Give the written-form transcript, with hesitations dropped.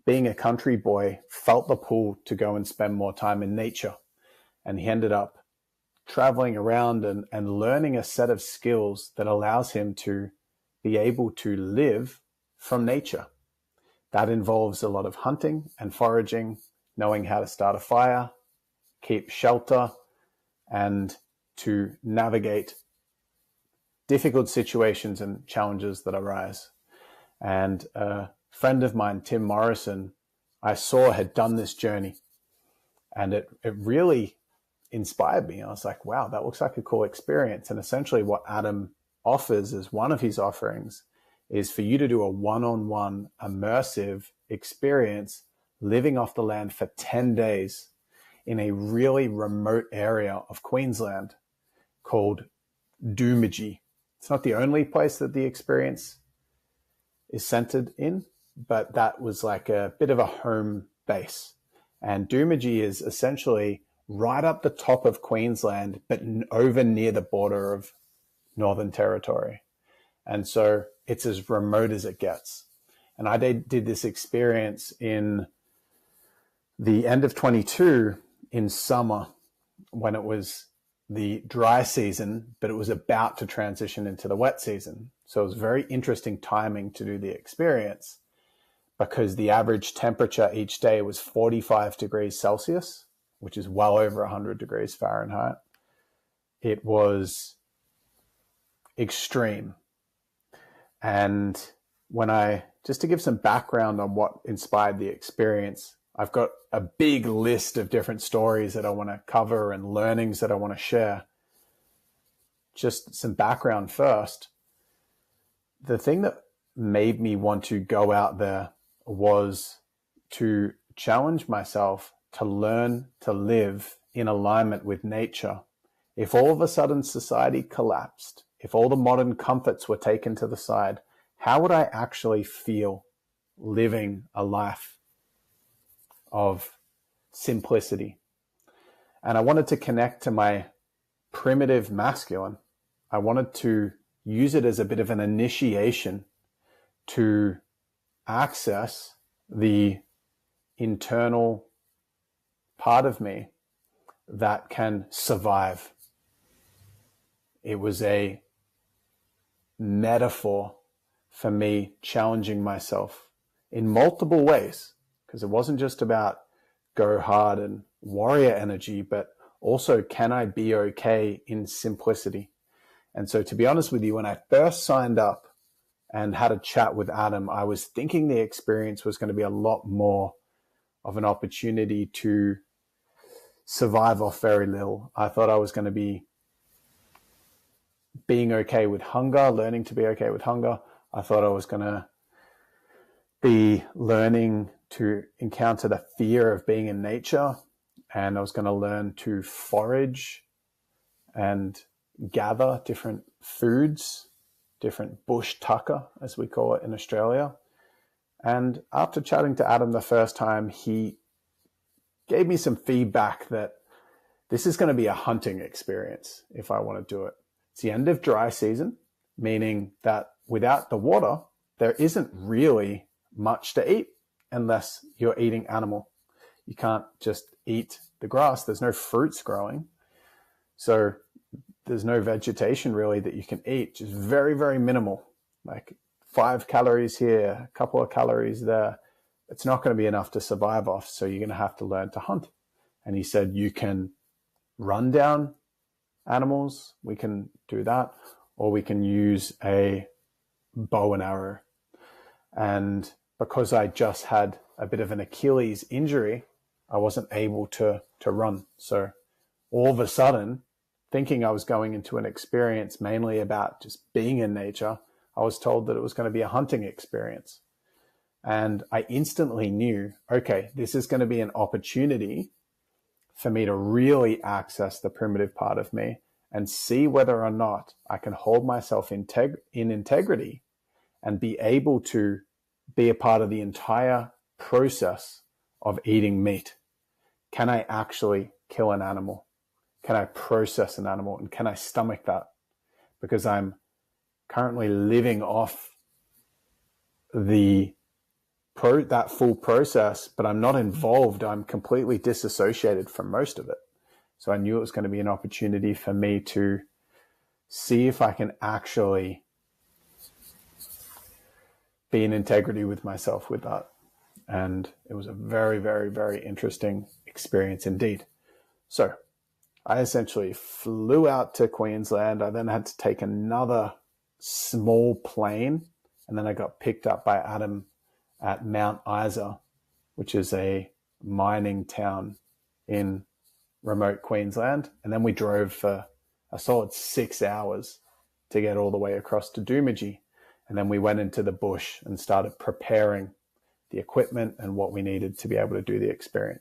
being a country boy, felt the pull to go and spend more time in nature. And he ended up traveling around and learning a set of skills that allows him to be able to live from nature. That involves a lot of hunting and foraging, knowing how to start a fire, keep shelter, and to navigate difficult situations and challenges that arise. And a friend of mine, Tim Morrison, I saw had done this journey, and it really inspired me. I was like, wow, that looks like a cool experience. And essentially what Adam offers as one of his offerings is for you to do a one-on-one immersive experience living off the land for 10 days in a really remote area of Queensland called Doomadgee. It's not the only place that the experience is centered in, but that was like a bit of a home base. And Doomadgee is essentially right up the top of Queensland, but over near the border of Northern Territory. And so it's as remote as it gets. And I did this experience in the end of 22 in summer when it was the dry season, but it was about to transition into the wet season. So it was very interesting timing to do the experience because the average temperature each day was 45 degrees Celsius, which is well over 100 degrees Fahrenheit. It was extreme. And just to give some background on what inspired the experience, I've got a big list of different stories that I want to cover and learnings that I want to share. Just some background first. The thing that made me want to go out there was to challenge myself to learn to live in alignment with nature. If all of a sudden society collapsed, if all the modern comforts were taken to the side, how would I actually feel living a life of simplicity? And I wanted to connect to my primitive masculine. I wanted to use it as a bit of an initiation to access the internal part of me that can survive. It was a metaphor for me challenging myself in multiple ways, because it wasn't just about go hard and warrior energy, but also can I be okay in simplicity? And so to be honest with you, when I first signed up and had a chat with Adam, I was thinking the experience was going to be a lot more of an opportunity to survive off very little. I thought I was going to be being okay with hunger, learning to be okay with hunger. I thought I was going to be learning to encounter the fear of being in nature, and I was going to learn to forage and gather different foods, different bush tucker, as we call it in Australia. And after chatting to Adam the first time, he gave me some feedback that this is going to be a hunting experience if I want to do it. It's the end of dry season, meaning that without the water, there isn't really much to eat unless you're eating animal. You can't just eat the grass. There's no fruits growing. So there's no vegetation really that you can eat, just very, very minimal, like 5 calories here, a couple of calories there. It's not going to be enough to survive off. So you're going to have to learn to hunt. And he said, you can run down animals. We can do that. Or we can use a bow and arrow. And because I just had a bit of an Achilles injury, I wasn't able to run. So all of a sudden, thinking I was going into an experience mainly about just being in nature, I was told that it was going to be a hunting experience. And I instantly knew, okay, this is going to be an opportunity for me to really access the primitive part of me and see whether or not I can hold myself in integrity and be able to be a part of the entire process of eating meat. Can I actually kill an animal? Can I process an animal? And can I stomach that? Because I'm currently living off the that full process, but I'm not involved. I'm completely disassociated from most of it. So I knew it was going to be an opportunity for me to see if I can actually be in integrity with myself with that. And it was a very, very, very interesting experience indeed. So I essentially flew out to Queensland. I then had to take another small plane, and then I got picked up by Adam at Mount Isa, which is a mining town in remote Queensland. And then we drove for a solid 6 hours to get all the way across to Doomadgee. And then we went into the bush and started preparing the equipment and what we needed to be able to do the experience.